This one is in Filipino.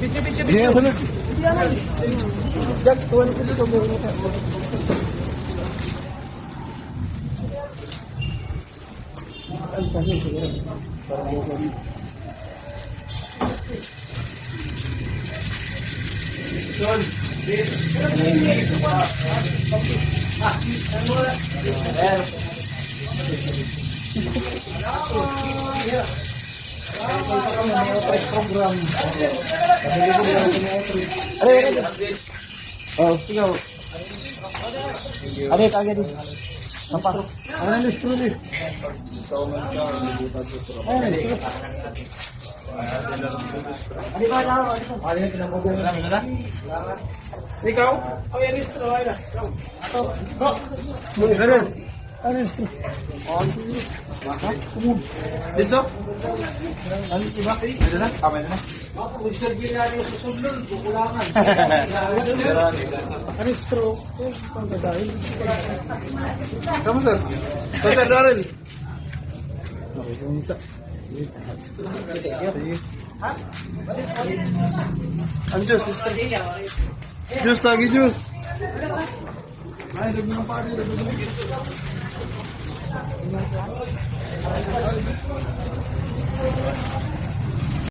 Iya, benar. Jak, tuan itu dito mo. Ang sakit siguro. Para mo ko. John, program. Oh, ikaw. Ano yung kagad dito? Apa? Ano yung listro dito? Ano yung listro? Ano ba daw? Ano yung pinapagawin? Ikaw? Ano yung listro? Ano? Ano yung listro? Dito? Ano iba? Ano na? Tama na? Mag-serve na yung susunod, kukulangan. Ano yung stroke? Ano dahil? Kamusta? Kamusta Darren? Okay, kumita. Ang juice, sister. Juice lagi, juice. Ay, lagi ng pari, lagi ng pari.